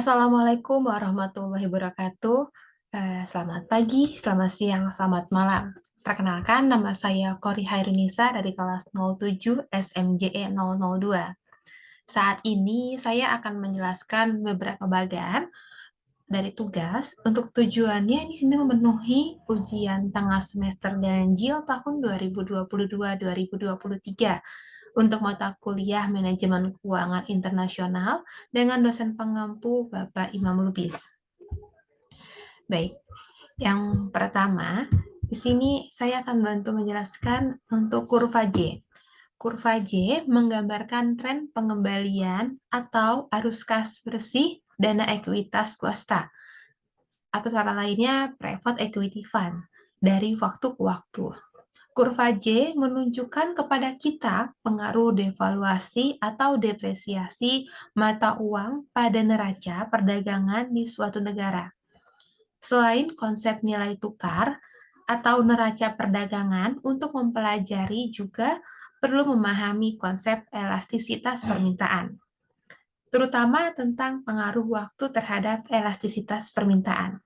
Assalamualaikum warahmatullahi wabarakatuh. Selamat pagi, selamat siang, selamat malam. Perkenalkan, nama saya Kori Hairunisa dari kelas 07 SMJE 002. Saat ini saya akan menjelaskan beberapa bagian dari tugas untuk tujuannya di sini memenuhi ujian tengah semester ganjil tahun 2022-2023 untuk mata kuliah Manajemen Keuangan Internasional dengan dosen pengampu Bapak Imam Lubis. Baik, yang pertama, di sini saya akan bantu menjelaskan untuk kurva J. Kurva J menggambarkan tren pengembalian atau arus kas bersih dana ekuitas swasta, atau kata lainnya private equity fund, dari waktu ke waktu. Kurva J menunjukkan kepada kita pengaruh devaluasi atau depresiasi mata uang pada neraca perdagangan di suatu negara. Selain konsep nilai tukar atau neraca perdagangan, untuk mempelajari juga perlu memahami konsep elastisitas permintaan, terutama tentang pengaruh waktu terhadap elastisitas permintaan.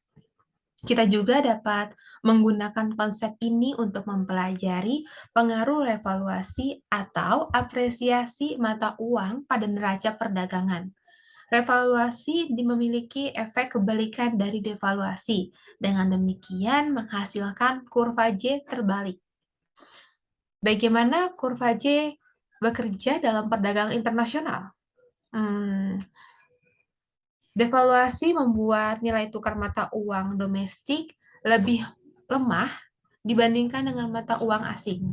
Kita juga dapat menggunakan konsep ini untuk mempelajari pengaruh revaluasi atau apresiasi mata uang pada neraca perdagangan. Revaluasi memiliki efek kebalikan dari devaluasi. Dengan demikian menghasilkan kurva J terbalik. Bagaimana kurva J bekerja dalam perdagangan internasional? Devaluasi membuat nilai tukar mata uang domestik lebih lemah dibandingkan dengan mata uang asing.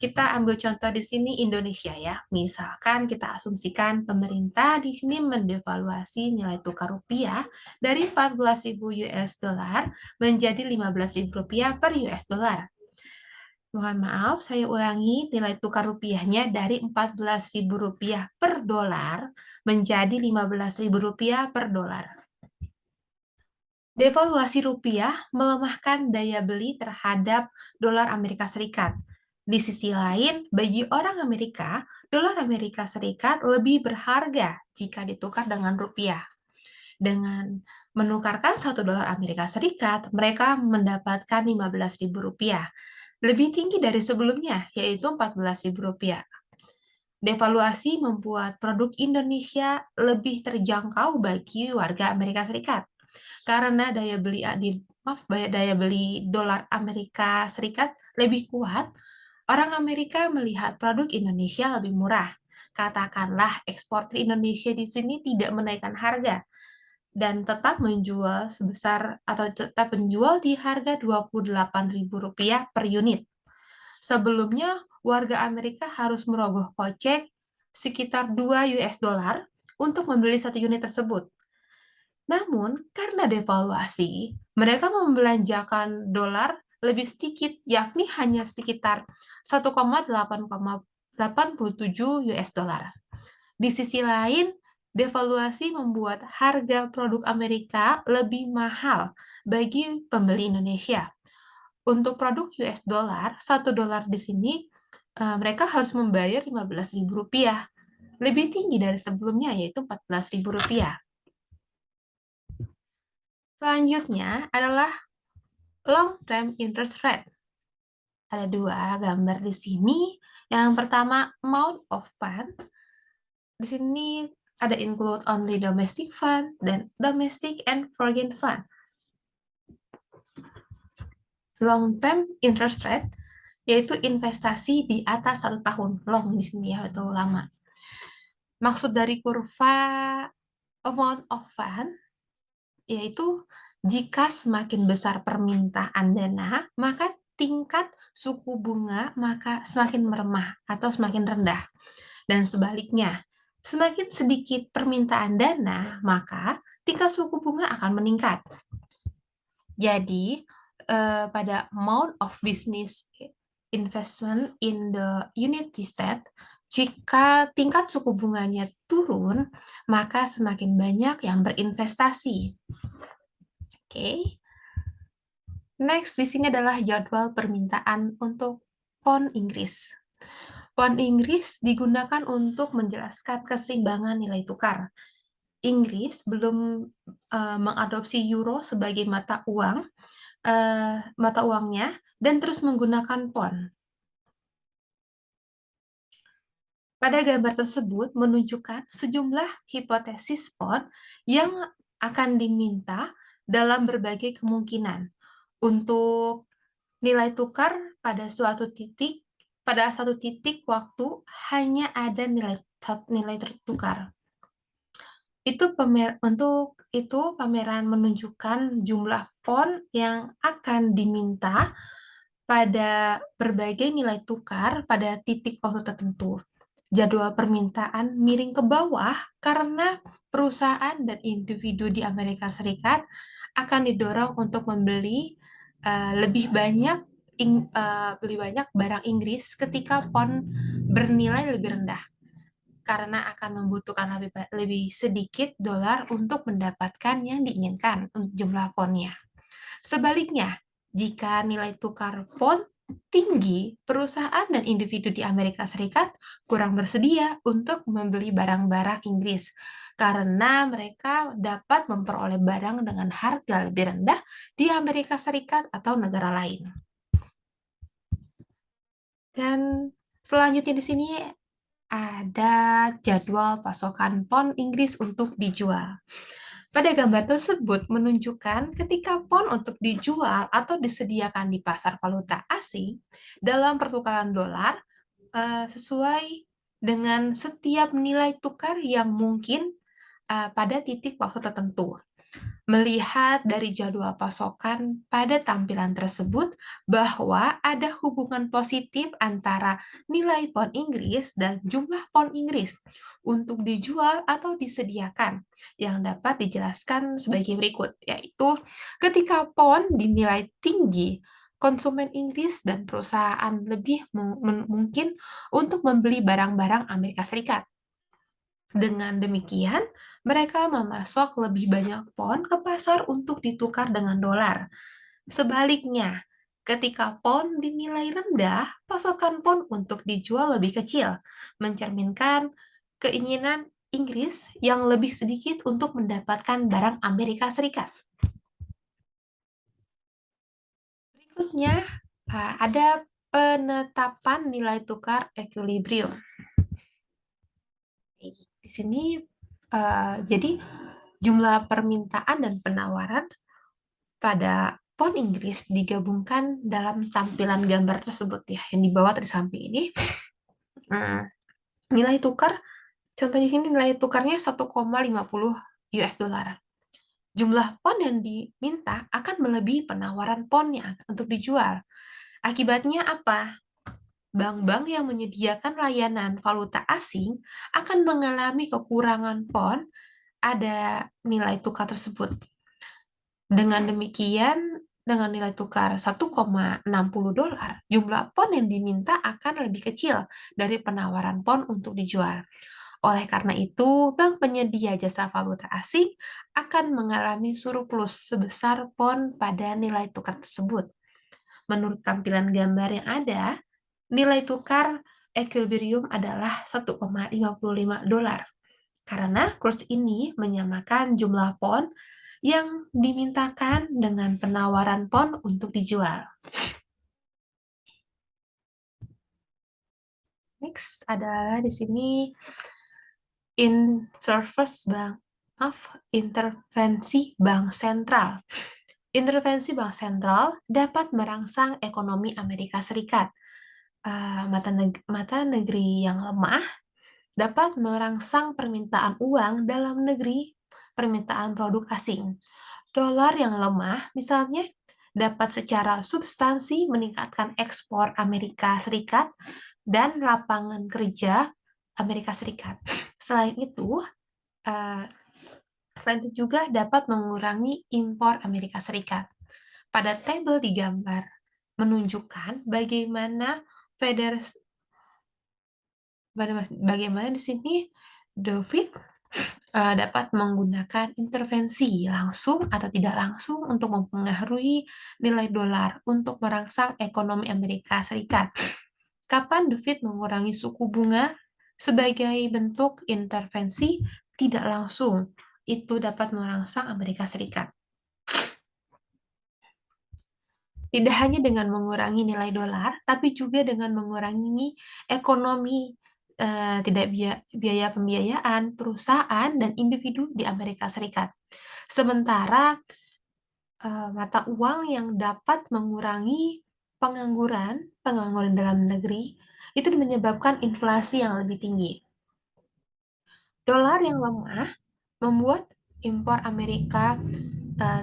Kita ambil contoh di sini Indonesia ya. Misalkan kita asumsikan pemerintah di sini mendevaluasi nilai tukar rupiah dari 14.000 US dollar menjadi 15.000 rupiah per US dollar. Mohon maaf, saya ulangi, nilai tukar rupiahnya dari 14.000 rupiah per dolar menjadi 15.000 rupiah per dolar. Devaluasi rupiah melemahkan daya beli terhadap dolar Amerika Serikat. Di sisi lain, bagi orang Amerika, dolar Amerika Serikat lebih berharga jika ditukar dengan rupiah. Dengan menukarkan 1 dolar Amerika Serikat, mereka mendapatkan 15.000 rupiah, lebih tinggi dari sebelumnya, yaitu 14.000 rupiah. Devaluasi membuat produk Indonesia lebih terjangkau bagi warga Amerika Serikat karena daya beli dolar Amerika Serikat lebih kuat. Orang Amerika melihat produk Indonesia lebih murah. Katakanlah eksportir Indonesia di sini tidak menaikkan harga dan tetap menjual di harga Rp28.000 per unit. Sebelumnya, warga Amerika harus merogoh kocek sekitar 2 US dollar untuk membeli 1 unit tersebut. Namun, karena devaluasi, mereka membelanjakan dolar lebih sedikit, yakni hanya sekitar 1,87 US dollar. Di sisi lain, devaluasi membuat harga produk Amerika lebih mahal bagi pembeli Indonesia. Untuk produk US dollar, 1 dolar di sini mereka harus membayar Rp15.000, lebih tinggi dari sebelumnya, yaitu Rp14.000. Selanjutnya adalah long term interest rate. Ada 2 gambar di sini. Yang pertama, amount of fund. Di sini ada include only domestic fund dan domestic and foreign fund. Long term interest rate yaitu investasi di atas 1 tahun. Long di sini ya, betul lama. Maksud dari kurva amount of fund yaitu jika semakin besar permintaan dana, maka tingkat suku bunga maka semakin melemah atau semakin rendah. Dan sebaliknya, semakin sedikit permintaan dana, maka tingkat suku bunga akan meningkat. Jadi, pada amount of business investment in the United States, jika tingkat suku bunganya turun, maka semakin banyak yang berinvestasi. Oke. Next, di sini adalah jadwal permintaan untuk pound Inggris. Pound Inggris digunakan untuk menjelaskan keseimbangan nilai tukar. Inggris belum mengadopsi euro sebagai mata uangnya dan terus menggunakan pound. Pada gambar tersebut menunjukkan sejumlah hipotesis pound yang akan diminta dalam berbagai kemungkinan untuk nilai tukar pada satu titik waktu hanya ada nilai tertukar. Untuk itu pameran menunjukkan jumlah pound yang akan diminta pada berbagai nilai tukar pada titik waktu tertentu. Jadwal permintaan miring ke bawah karena perusahaan dan individu di Amerika Serikat akan didorong untuk membeli lebih banyak barang Inggris ketika pound bernilai lebih rendah karena akan membutuhkan lebih sedikit dolar untuk mendapatkan yang diinginkan jumlah poundnya. Sebaliknya, jika nilai tukar pound tinggi, perusahaan dan individu di Amerika Serikat kurang bersedia untuk membeli barang-barang Inggris karena mereka dapat memperoleh barang dengan harga lebih rendah di Amerika Serikat atau negara lain. Dan selanjutnya di sini ada jadwal pasokan pound Inggris untuk dijual. Pada gambar tersebut menunjukkan ketika pound untuk dijual atau disediakan di pasar valuta asing dalam pertukaran dolar sesuai dengan setiap nilai tukar yang mungkin pada titik waktu tertentu. Melihat dari jadwal pasokan pada tampilan tersebut bahwa ada hubungan positif antara nilai pound Inggris dan jumlah pound Inggris untuk dijual atau disediakan yang dapat dijelaskan sebagai berikut, yaitu ketika pound dinilai tinggi, konsumen Inggris dan perusahaan lebih mungkin untuk membeli barang-barang Amerika Serikat. Dengan demikian, mereka memasok lebih banyak pound ke pasar untuk ditukar dengan dolar. Sebaliknya, ketika pound dinilai rendah, pasokan pound untuk dijual lebih kecil, mencerminkan keinginan Inggris yang lebih sedikit untuk mendapatkan barang Amerika Serikat. Berikutnya, ada penetapan nilai tukar equilibrium. Di sini, jadi jumlah permintaan dan penawaran pada pound Inggris digabungkan dalam tampilan gambar tersebut ya, yang di bawah di samping ini. Nilai tukar, contoh di sini nilai tukarnya 1,50 US dollar. Jumlah pound yang diminta akan melebihi penawaran poundnya untuk dijual. Akibatnya apa? Bank-bank yang menyediakan layanan valuta asing akan mengalami kekurangan pound ada nilai tukar tersebut. Dengan demikian, dengan nilai tukar 1,60 dolar, jumlah pound yang diminta akan lebih kecil dari penawaran pound untuk dijual. Oleh karena itu, bank penyedia jasa valuta asing akan mengalami surplus sebesar pound pada nilai tukar tersebut. Menurut tampilan gambar yang ada, nilai tukar equilibrium adalah 1,55 dolar. Karena kurs ini menyamakan jumlah pound yang dimintakan dengan penawaran pound untuk dijual. Next adalah di sini intervensi bank sentral. Intervensi bank sentral dapat merangsang ekonomi Amerika Serikat. Mata negeri yang lemah dapat merangsang permintaan uang dalam negeri, permintaan produk asing. Dolar yang lemah, misalnya, dapat secara substansi meningkatkan ekspor Amerika Serikat dan lapangan kerja Amerika Serikat. Selain itu juga dapat mengurangi impor Amerika Serikat. Pada tabel di gambar menunjukkan bagaimana di sini David dapat menggunakan intervensi langsung atau tidak langsung untuk mempengaruhi nilai dolar untuk merangsang ekonomi Amerika Serikat. Kapan David mengurangi suku bunga sebagai bentuk intervensi tidak langsung itu dapat merangsang Amerika Serikat. Tidak hanya dengan mengurangi nilai dolar, tapi juga dengan mengurangi ekonomi, tidak biaya pembiayaan, perusahaan, dan individu di Amerika Serikat. Sementara mata uang yang dapat mengurangi pengangguran dalam negeri, itu menyebabkan inflasi yang lebih tinggi. Dolar yang lemah membuat impor Amerika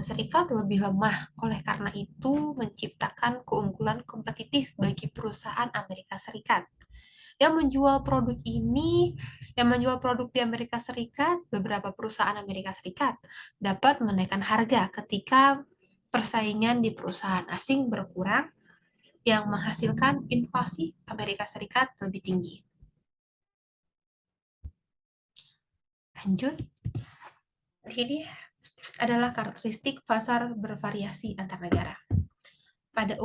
Serikat lebih lemah. Oleh karena itu, menciptakan keunggulan kompetitif bagi perusahaan Amerika Serikat. Yang menjual produk di Amerika Serikat, beberapa perusahaan Amerika Serikat dapat menaikkan harga ketika persaingan di perusahaan asing berkurang yang menghasilkan inflasi Amerika Serikat lebih tinggi. Lanjut. Di sini adalah karakteristik pasar bervariasi antar negara. Pada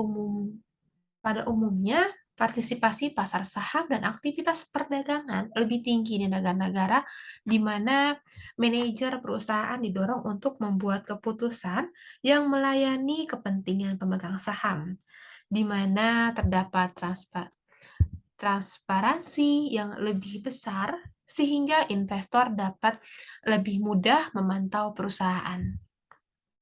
umumnya, partisipasi pasar saham dan aktivitas perdagangan lebih tinggi di negara-negara di mana manajer perusahaan didorong untuk membuat keputusan yang melayani kepentingan pemegang saham, di mana terdapat transparansi yang lebih besar sehingga investor dapat lebih mudah memantau perusahaan.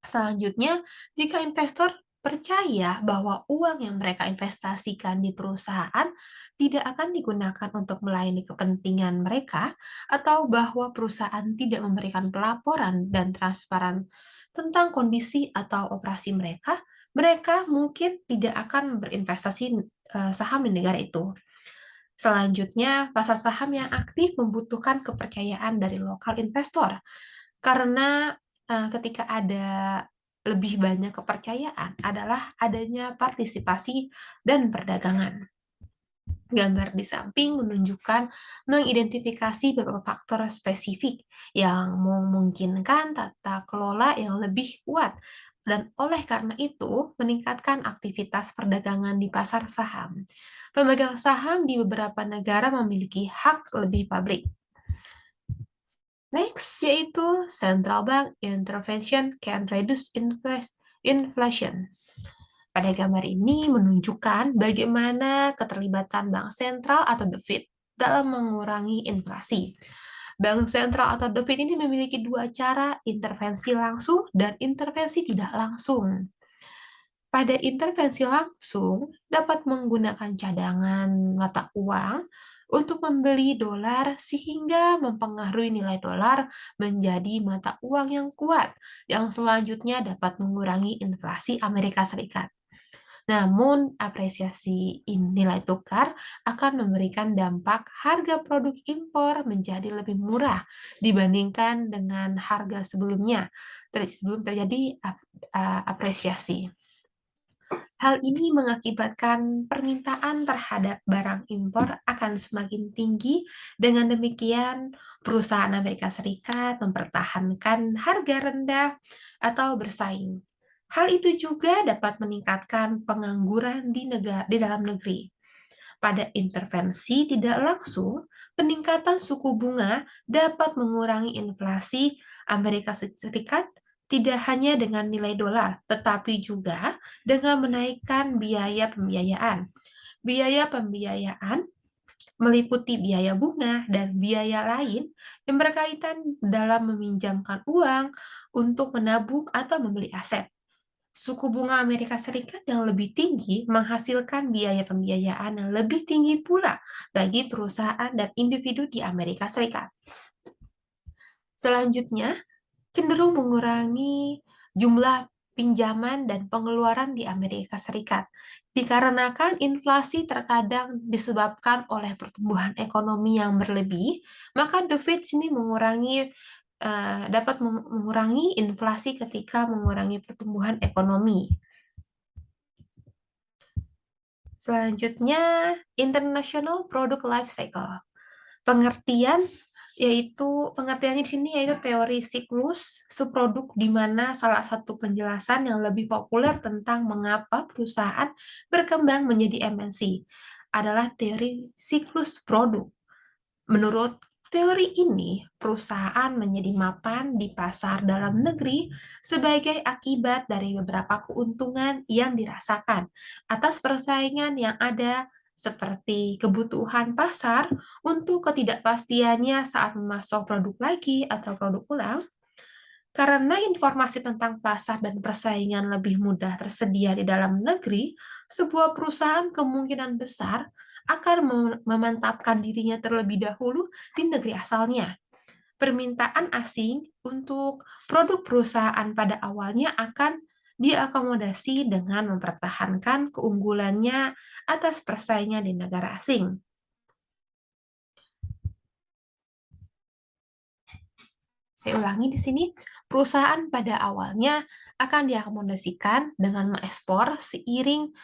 Selanjutnya, jika investor percaya bahwa uang yang mereka investasikan di perusahaan tidak akan digunakan untuk melayani kepentingan mereka, atau bahwa perusahaan tidak memberikan pelaporan dan transparan tentang kondisi atau operasi mereka, mereka mungkin tidak akan berinvestasi saham di negara itu. Selanjutnya, pasar saham yang aktif membutuhkan kepercayaan dari lokal investor, karena ketika ada lebih banyak kepercayaan adalah adanya partisipasi dan perdagangan. Gambar di samping mengidentifikasi beberapa faktor spesifik yang memungkinkan tata kelola yang lebih kuat dan oleh karena itu meningkatkan aktivitas perdagangan di pasar saham. Pemegang saham di beberapa negara memiliki hak lebih publik. Next, yaitu Central Bank Intervention can reduce inflation. Pada gambar ini menunjukkan bagaimana keterlibatan bank sentral atau The Fed dalam mengurangi inflasi. Bank sentral atau The Fed ini memiliki dua cara, intervensi langsung dan intervensi tidak langsung. Pada intervensi langsung, dapat menggunakan cadangan mata uang untuk membeli dolar sehingga mempengaruhi nilai dolar menjadi mata uang yang kuat, yang selanjutnya dapat mengurangi inflasi Amerika Serikat. Namun, apresiasi nilai tukar akan memberikan dampak harga produk impor menjadi lebih murah dibandingkan dengan harga sebelumnya, sebelum terjadi apresiasi. Hal ini mengakibatkan permintaan terhadap barang impor akan semakin tinggi. Dengan demikian, perusahaan Amerika Serikat mempertahankan harga rendah atau bersaing. Hal itu juga dapat meningkatkan pengangguran di dalam negeri. Pada intervensi tidak langsung, peningkatan suku bunga dapat mengurangi inflasi Amerika Serikat tidak hanya dengan nilai dolar, tetapi juga dengan menaikkan biaya pembiayaan. Biaya pembiayaan meliputi biaya bunga dan biaya lain yang berkaitan dalam meminjamkan uang untuk menabung atau membeli aset. Suku bunga Amerika Serikat yang lebih tinggi menghasilkan biaya pembiayaan yang lebih tinggi pula bagi perusahaan dan individu di Amerika Serikat. Selanjutnya, cenderung mengurangi jumlah pinjaman dan pengeluaran di Amerika Serikat. Dikarenakan inflasi terkadang disebabkan oleh pertumbuhan ekonomi yang berlebih, maka The Fed sini dapat mengurangi inflasi ketika mengurangi pertumbuhan ekonomi. Selanjutnya, International Product Life Cycle. Pengertiannya di sini yaitu teori siklus subproduk, di mana salah satu penjelasan yang lebih populer tentang mengapa perusahaan berkembang menjadi MNC adalah teori siklus produk. Menurut Teori ini, perusahaan menjadi mapan di pasar dalam negeri sebagai akibat dari beberapa keuntungan yang dirasakan atas persaingan yang ada, seperti kebutuhan pasar untuk ketidakpastiannya saat memasok produk lagi atau produk ulang. Karena informasi tentang pasar dan persaingan lebih mudah tersedia di dalam negeri, sebuah perusahaan kemungkinan besar akan memantapkan dirinya terlebih dahulu di negeri asalnya. Permintaan asing untuk produk perusahaan pada awalnya akan diakomodasi dengan mempertahankan keunggulannya atas persaingan di negara asing. Saya ulangi di sini, perusahaan pada awalnya akan diakomodasikan dengan mengekspor seiring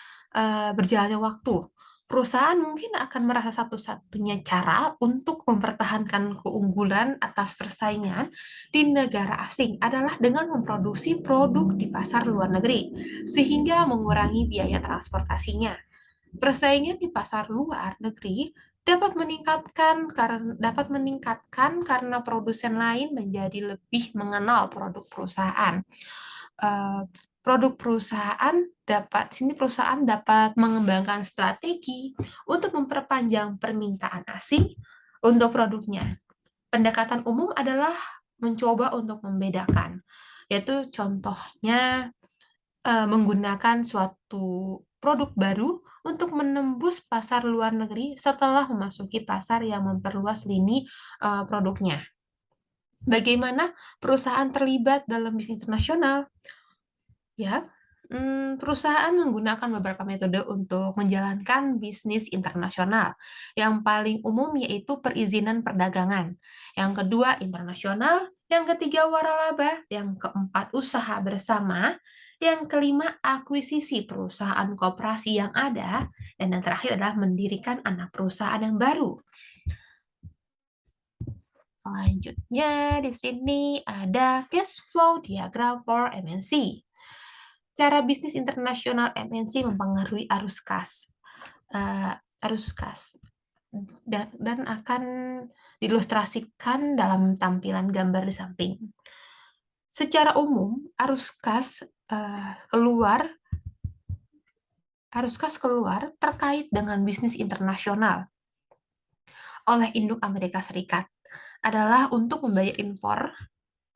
berjalannya waktu. Perusahaan mungkin akan merasa satu-satunya cara untuk mempertahankan keunggulan atas persaingan di negara asing adalah dengan memproduksi produk di pasar luar negeri, sehingga mengurangi biaya transportasinya. Persaingan di pasar luar negeri dapat meningkatkan karena produsen lain menjadi lebih mengenal produk perusahaan. Eh, Produk perusahaan perusahaan dapat mengembangkan strategi untuk memperpanjang permintaan asing untuk produknya. Pendekatan umum adalah mencoba untuk membedakan, yaitu contohnya menggunakan suatu produk baru untuk menembus pasar luar negeri setelah memasuki pasar yang memperluas lini produknya. Bagaimana perusahaan terlibat dalam bisnis internasional? Ya, perusahaan menggunakan beberapa metode untuk menjalankan bisnis internasional. Yang paling umum yaitu perizinan perdagangan. Yang kedua, internasional. Yang ketiga, waralaba. Yang keempat, usaha bersama. Yang kelima, akuisisi perusahaan koperasi yang ada. Dan yang terakhir adalah mendirikan anak perusahaan yang baru. Selanjutnya, di sini ada cash flow diagram for MNC. Cara bisnis internasional MNC mempengaruhi arus kas. Dan akan diilustrasikan dalam tampilan gambar di samping. Secara umum, arus kas keluar terkait dengan bisnis internasional oleh induk Amerika Serikat adalah untuk membayar impor,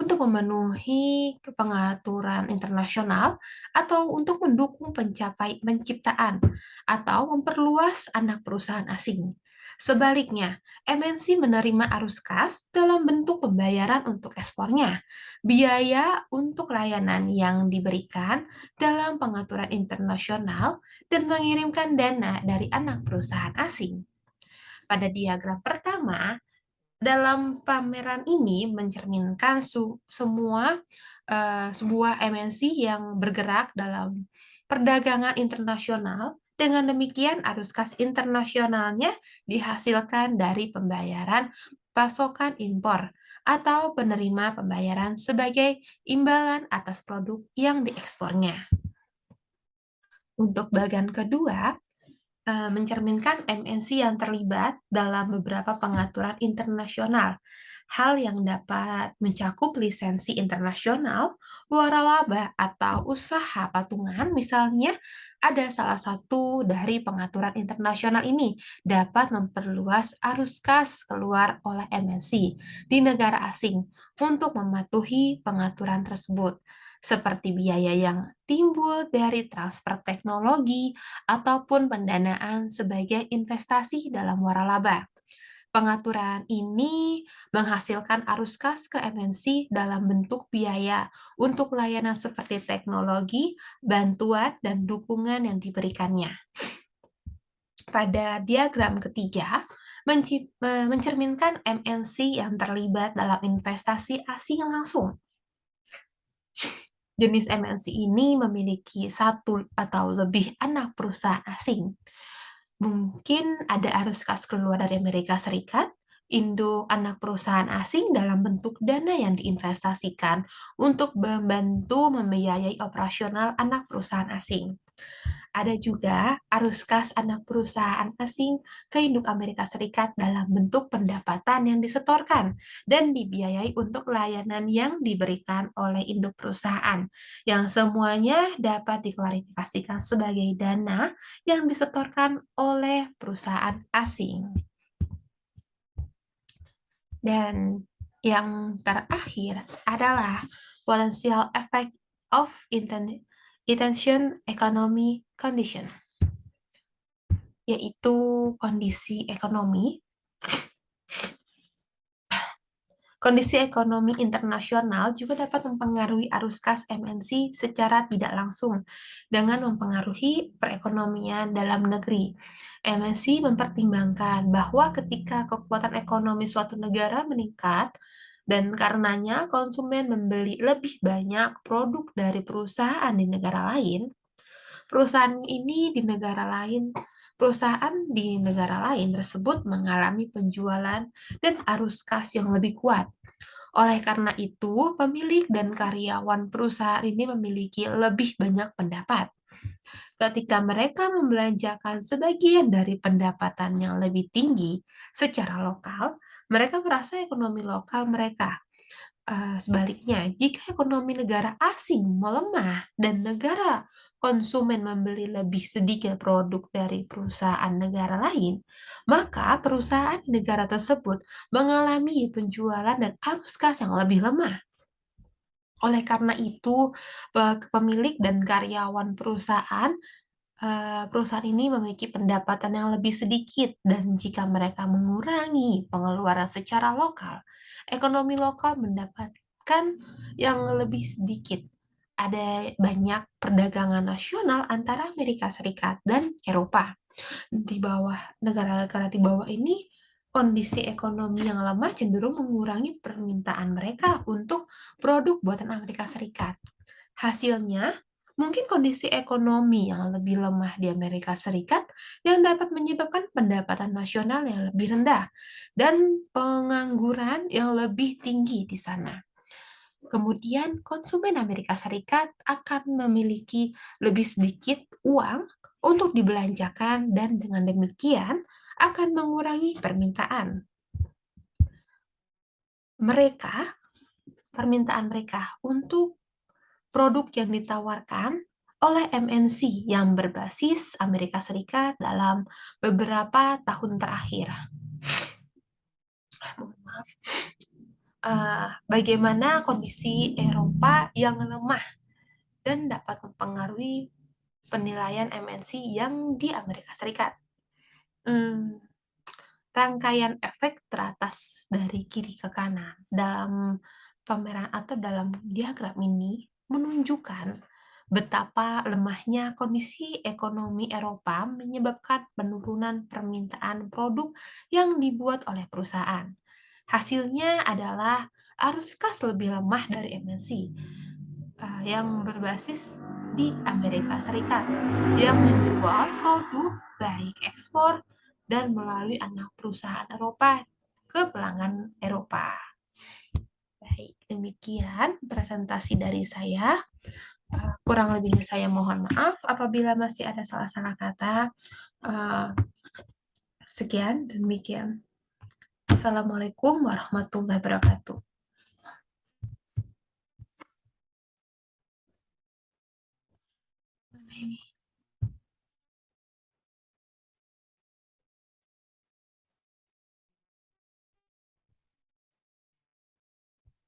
untuk memenuhi pengaturan internasional, atau untuk mendukung penciptaan atau memperluas anak perusahaan asing. Sebaliknya, MNC menerima arus kas dalam bentuk pembayaran untuk ekspornya, biaya untuk layanan yang diberikan dalam pengaturan internasional, dan mengirimkan dana dari anak perusahaan asing. Pada diagram pertama, dalam pameran ini mencerminkan sebuah MNC yang bergerak dalam perdagangan internasional. Dengan demikian, arus kas internasionalnya dihasilkan dari pembayaran pasokan impor atau penerima pembayaran sebagai imbalan atas produk yang diekspornya. Untuk bagian kedua, mencerminkan MNC yang terlibat dalam beberapa pengaturan internasional, hal yang dapat mencakup lisensi internasional, waralaba, atau usaha patungan. Misalnya, ada salah satu dari pengaturan internasional ini dapat memperluas arus kas keluar oleh MNC di negara asing untuk mematuhi pengaturan tersebut, seperti biaya yang timbul dari transfer teknologi ataupun pendanaan sebagai investasi dalam waralaba. Pengaturan ini menghasilkan arus kas ke MNC dalam bentuk biaya untuk layanan seperti teknologi, bantuan, dan dukungan yang diberikannya. Pada diagram ketiga, mencerminkan MNC yang terlibat dalam investasi asing langsung. Jenis MNC ini memiliki satu atau lebih anak perusahaan asing. Mungkin ada arus kas keluar dari Amerika Serikat, induk anak perusahaan asing dalam bentuk dana yang diinvestasikan untuk membantu membiayai operasional anak perusahaan asing. Ada juga arus kas anak perusahaan asing ke induk Amerika Serikat dalam bentuk pendapatan yang disetorkan dan dibiayai untuk layanan yang diberikan oleh induk perusahaan, yang semuanya dapat diklarifikasikan sebagai dana yang disetorkan oleh perusahaan asing. Dan yang terakhir adalah potential effect of intention economy condition, yaitu kondisi ekonomi. Kondisi ekonomi internasional juga dapat mempengaruhi arus kas MNC secara tidak langsung dengan mempengaruhi perekonomian dalam negeri. MNC mempertimbangkan bahwa ketika kekuatan ekonomi suatu negara meningkat, dan karenanya konsumen membeli lebih banyak produk dari perusahaan di negara lain, perusahaan di negara lain tersebut mengalami penjualan dan arus kas yang lebih kuat. Oleh karena itu, pemilik dan karyawan perusahaan ini memiliki lebih banyak pendapat. Ketika mereka membelanjakan sebagian dari pendapatan yang lebih tinggi secara lokal, mereka merasa ekonomi lokal mereka. Sebaliknya, jika ekonomi negara asing melemah dan negara konsumen membeli lebih sedikit produk dari perusahaan negara lain, maka perusahaan di negara tersebut mengalami penjualan dan arus kas yang lebih lemah. Oleh karena itu, pemilik dan karyawan perusahaan ini memiliki pendapatan yang lebih sedikit, dan jika mereka mengurangi pengeluaran secara lokal, ekonomi lokal mendapatkan yang lebih sedikit. Ada banyak perdagangan nasional antara Amerika Serikat dan Eropa. Di bawah negara-negara di bawah ini, kondisi ekonomi yang lemah cenderung mengurangi permintaan mereka untuk produk buatan Amerika Serikat. Hasilnya, mungkin kondisi ekonomi yang lebih lemah di Amerika Serikat yang dapat menyebabkan pendapatan nasional yang lebih rendah dan pengangguran yang lebih tinggi di sana. Kemudian, konsumen Amerika Serikat akan memiliki lebih sedikit uang untuk dibelanjakan, dan dengan demikian akan mengurangi permintaan mereka untuk produk yang ditawarkan oleh MNC yang berbasis Amerika Serikat dalam beberapa tahun terakhir. Maaf. Bagaimana kondisi Eropa yang lemah dan dapat mempengaruhi penilaian MNC yang di Amerika Serikat. Rangkaian efek teratas dari kiri ke kanan dalam pameran atau dalam diagram ini menunjukkan betapa lemahnya kondisi ekonomi Eropa menyebabkan penurunan permintaan produk yang dibuat oleh perusahaan. Hasilnya adalah arus kas lebih lemah dari MNC yang berbasis di Amerika Serikat yang menjual produk baik ekspor dan melalui anak perusahaan Eropa ke pelanggan Eropa. Baik, demikian presentasi dari saya. Kurang lebihnya saya mohon maaf apabila masih ada salah-salah kata. Sekian, demikian. Assalamualaikum warahmatullahi wabarakatuh. Ini.